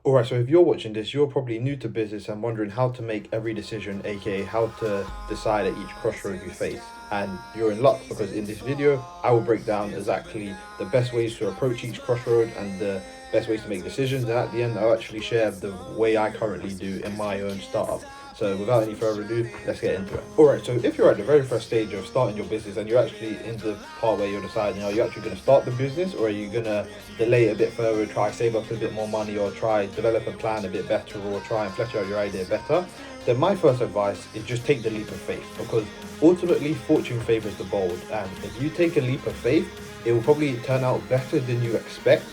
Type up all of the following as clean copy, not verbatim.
Alright, so if you're watching this, you're probably new to business and wondering how to make every decision, aka how to decide at each crossroad you face. And you're in luck because in this video, I will break down exactly the best ways to approach each crossroad and the best ways to make decisions. And at the end, I'll actually share the way I currently do in my own startup. So without any further ado, let's get into it. Alright, so if you're at the very first stage of starting your business and you're actually in the part where you're deciding, are you actually going to start the business or are you going to delay it a bit further, try save up a bit more money or try develop a plan a bit better or try and flesh out your idea better, then my first advice is just take the leap of faith, because ultimately fortune favors the bold, and if you take a leap of faith, it will probably turn out better than you expect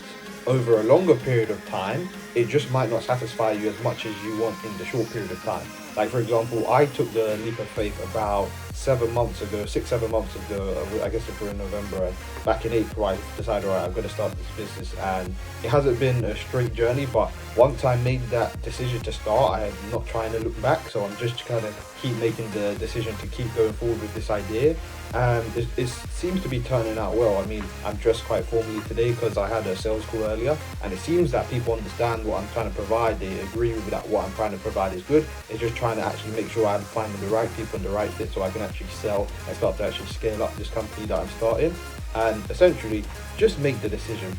over a longer period of time. It just might not satisfy you as much as you want in the short period of time. Like for example, I took the leap of faith about 7 months ago, 6, 7 months ago. I guess if we're in November, and back in April, I decided, all right, I'm going to start this business, and it hasn't been a straight journey. But once I made that decision to start, I am not trying to look back. So I'm just kind of keep making the decision to keep going forward with this idea, and it seems to be turning out well. I mean, I'm dressed quite formally today because I had a sales call earlier, and it seems that people understand what I'm trying to provide. They agree with that what I'm trying to provide is good. It's just trying to actually make sure I'm finding the right people and the right fit so I can actually sell and start to actually scale up this company that I'm starting. And essentially just make the decision,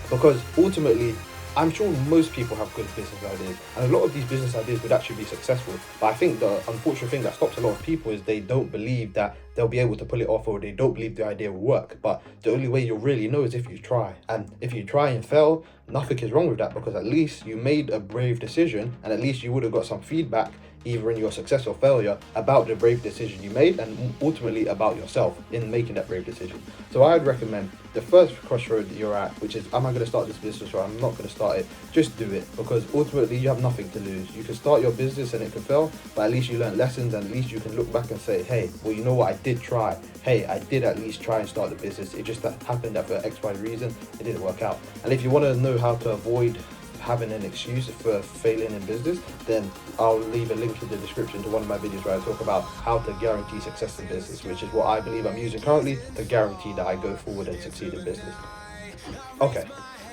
because ultimately I'm sure most people have good business ideas, and a lot of these business ideas would actually be successful. But I think the unfortunate thing that stops a lot of people is they don't believe that they'll be able to pull it off, or they don't believe the idea will work. But the only way you'll really know is if you try. And if you try and fail, nothing is wrong with that, because at least you made a brave decision, and at least you would have got some feedback either in your success or failure about the brave decision you made, and ultimately about yourself in making that brave decision. So I'd recommend the first crossroad that you're at, which is, am I going to start this business or I'm not going to start it? Just do it, because ultimately you have nothing to lose. You can start your business and it can fail, but at least you learn lessons, and at least you can look back and say, hey, well, you know what, I did try. Hey, I did at least try and start the business. It just happened that for X, Y reason, it didn't work out. And if you want to know how to avoid having an excuse for failing in business, then I'll leave a link in the description to one of my videos where I talk about how to guarantee success in business, which is what I believe I'm using currently to guarantee that I go forward and succeed in business. Okay,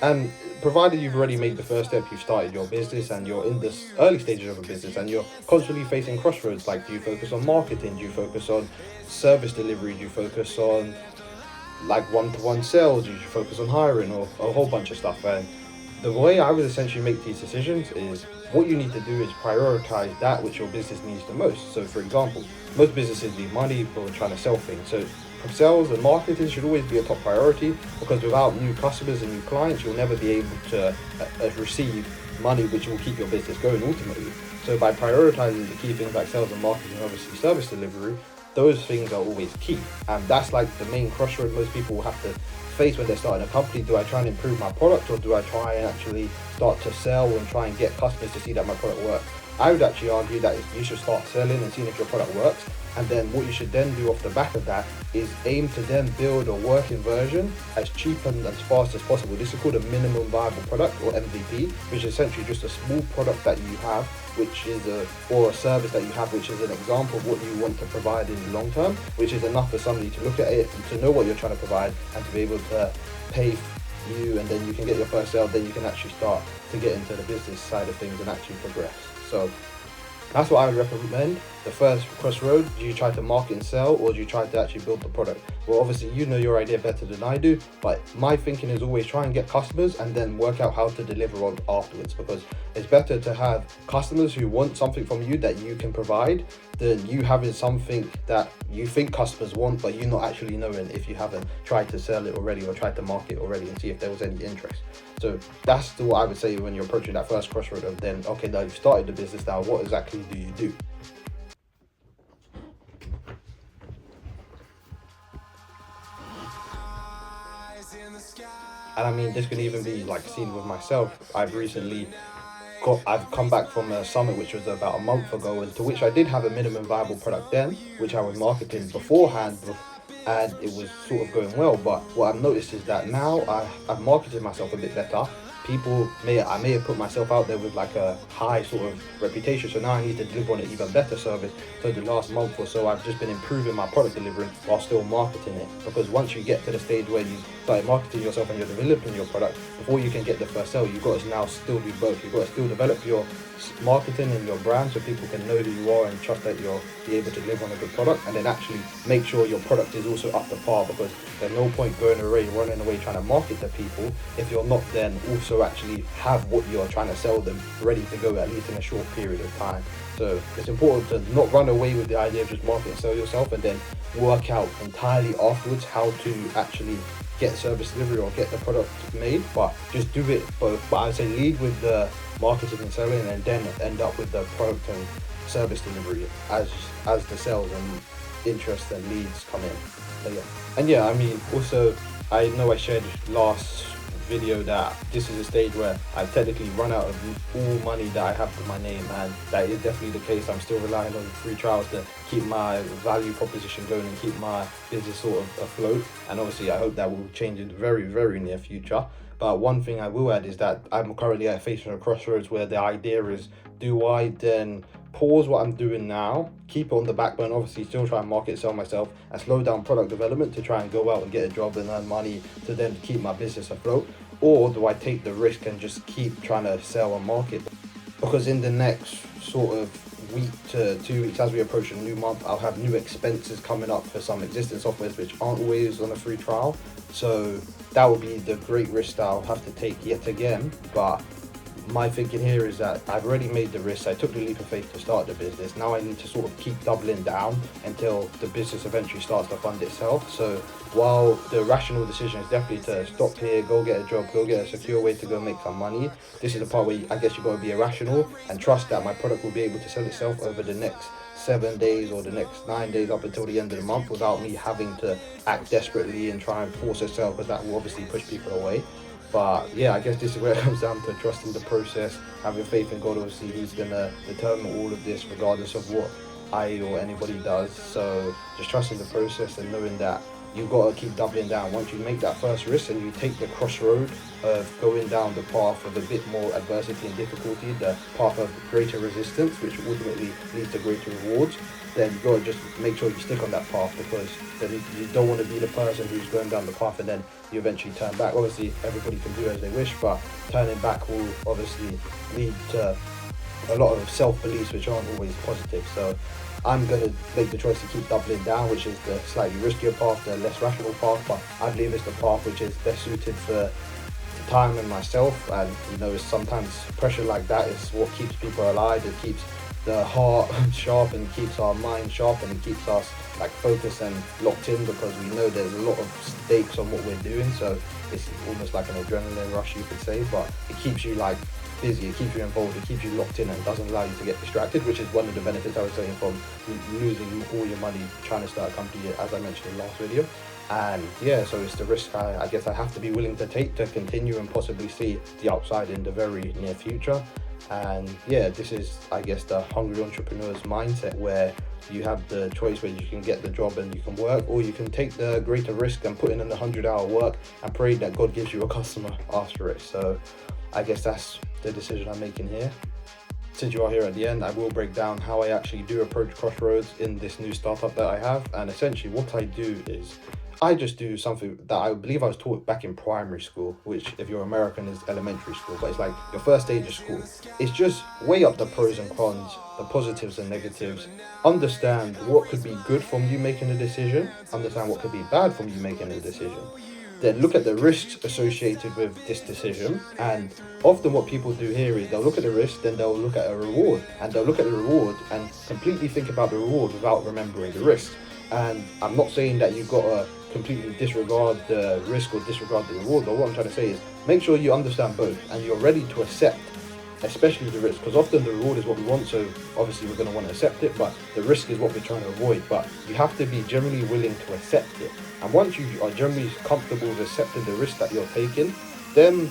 and provided you've already made the first step, you've started your business and you're in this early stages of a business and you're constantly facing crossroads, like do you focus on marketing, do you focus on service delivery, do you focus on like one-to-one sales, do you focus on hiring, or a whole bunch of stuff. And the way I would essentially make these decisions is, what you need to do is prioritize that which your business needs the most. So for example, most businesses need money for trying to sell things. So sales and marketing should always be a top priority, because without new customers and new clients, you'll never be able to receive money which will keep your business going ultimately. So by prioritizing the key things like sales and marketing, and obviously service delivery, those things are always key. And that's like the main crossroad most people will have to face when they're starting a company. Do I try and improve my product, or do I try and actually start to sell and try and get customers to see that my product works? I would actually argue that you should start selling and seeing if your product works, and then what you should then do off the back of that is aim to then build a working version as cheap and as fast as possible. This is called a minimum viable product, or MVP, which is essentially just a small product that you have, which is or a service that you have, which is an example of what you want to provide in the long term, which is enough for somebody to look at it and to know what you're trying to provide and to be able to pay you, and then you can get your first sale. Then you can actually start to get into the business side of things and actually progress. So that's what I would recommend. The first crossroad, do you try to market and sell, or do you try to actually build the product? Well, obviously you know your idea better than I do, but my thinking is always try and get customers and then work out how to deliver on afterwards, because it's better to have customers who want something from you that you can provide than you having something that you think customers want but you not actually knowing if you haven't tried to sell it already or tried to market already and see if there was any interest. So that's what I would say when you're approaching that first crossroad of, then okay, now you've started the business, now what exactly do you do? And I mean, this can even be like seen with myself. I've come back from a summit which was about a month ago, and to which I did have a minimum viable product then, which I was marketing beforehand, and it was sort of going well. But what I've noticed is that now I've marketed myself a bit better, I may have put myself out there with like a high sort of reputation, so now I need to deliver on an even better service. So the last month or so, I've just been improving my product delivery while still marketing it, because once you get to the stage where you start marketing yourself and you're developing your product, before you can get the first sale, you've got to now still do both. You've got to still develop your marketing and your brand so people can know who you are and trust that you'll be able to deliver on a good product, and then actually make sure your product is also up to par, because there's no point running away trying to market to people if you're not then also actually have what you're trying to sell them ready to go, at least in a short period of time. So it's important to not run away with the idea of just market and sell yourself and then work out entirely afterwards how to actually get service delivery or get the product made, but just do it both. But I'd say lead with the marketing and selling, and then end up with the product and service delivery as the sales and interest and leads come in. So yeah. And yeah, I mean, also I know I shared last video that this is a stage where I've technically run out of all money that I have to my name, and that is definitely the case. I'm still relying on free trials to keep my value proposition going and keep my business sort of afloat, and obviously I hope that will change in the very, very near future. But one thing I will add is that I'm currently facing a crossroads where the idea is, do I then pause what I'm doing now, keep it on the back burner, obviously still try and market, sell myself, and slow down product development to try and go out and get a job and earn money to then keep my business afloat? Or do I take the risk and just keep trying to sell and market? Because in the next sort of week to 2 weeks, as we approach a new month, I'll have new expenses coming up for some existing softwares which aren't always on a free trial. So that will be the great risk that I'll have to take yet again. But my thinking here is that I've already made the risk. I took the leap of faith to start the business. Now I need to sort of keep doubling down until the business eventually starts to fund itself. So while the rational decision is definitely to stop here, go get a job, go get a secure way to go make some money, this is the part where I guess you've got to be irrational and trust that my product will be able to sell itself over the next 7 days or the next 9 days up until the end of the month without me having to act desperately and try and force a sale, because that will obviously push people away. But yeah, I guess this is where it comes down to trusting the process, having faith in God. Obviously, He's gonna determine all of this regardless of what I or anybody does. So just trusting the process and knowing that you've got to keep doubling down. Once you make that first risk and you take the crossroad of going down the path of a bit more adversity and difficulty, the path of greater resistance, which ultimately leads to greater rewards, then you've got to just make sure you stick on that path, because then you don't want to be the person who's going down the path and then you eventually turn back. Obviously, everybody can do as they wish, but turning back will obviously lead to a lot of self-beliefs which aren't always positive. So I'm going to make the choice to keep doubling down, which is the slightly riskier path, the less rational path, but I believe it's the path which is best suited for the time and myself. And you know, sometimes pressure like that is what keeps people alive. It keeps the heart sharp and keeps our mind sharp, and it keeps us like focused and locked in, because we know there's a lot of stakes on what we're doing. So it's almost like an adrenaline rush, you could say, but it keeps you like busy, it keeps you involved, it keeps you locked in, and doesn't allow you to get distracted, which is one of the benefits I was saying from losing all your money trying to start a company, as I mentioned in the last video. And yeah, so it's the risk I guess I have to be willing to take to continue and possibly see the outside in the very near future. And yeah, this is, I guess, the hungry entrepreneur's mindset, where you have the choice where you can get the job and you can work, or you can take the greater risk and put in an 100-hour work and pray that God gives you a customer after it. So I guess that's the decision I'm making here. Since you are here at the end, I will break down how I actually do approach Crossroads in this new startup that I have. And essentially what I do is I just do something that I believe I was taught back in primary school, which if you're American is elementary school, but it's like your first stage of school. It's just weigh up the pros and cons, the positives and negatives, understand what could be good from you making a decision, understand what could be bad from you making a decision. Then look at the risks associated with this decision. And often what people do here is they'll look at the risk, then they'll look at a reward, and they'll look at the reward and completely think about the reward without remembering the risk. And I'm not saying that you've got to completely disregard the risk or disregard the reward, but what I'm trying to say is make sure you understand both and you're ready to accept, especially the risk, because often the reward is what we want, so obviously we're going to want to accept it, but the risk is what we're trying to avoid. But you have to be generally willing to accept it, and once you are generally comfortable with accepting the risk that you're taking, then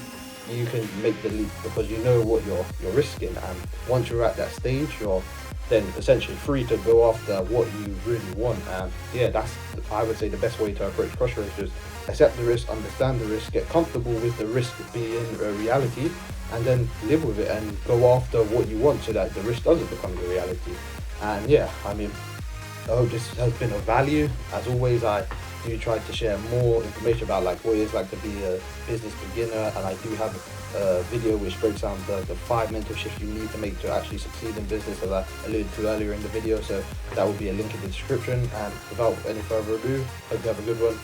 you can make the leap, because you know what you're risking. And once you're at that stage, you're then essentially free to go after what you really want. And yeah, that's, I would say, the best way to approach Crossroads. Just accept the risk, understand the risk, get comfortable with the risk being a reality, and then live with it and go after what you want so that the risk doesn't become the reality. And yeah, I mean, I hope this has been of value. As always, I do try to share more information about like what it's like to be a business beginner, and I do have a video which breaks down the 5 mental shifts you need to make to actually succeed in business, as I alluded to earlier in the video. So that will be a link in the description. And without any further ado, hope you have a good one.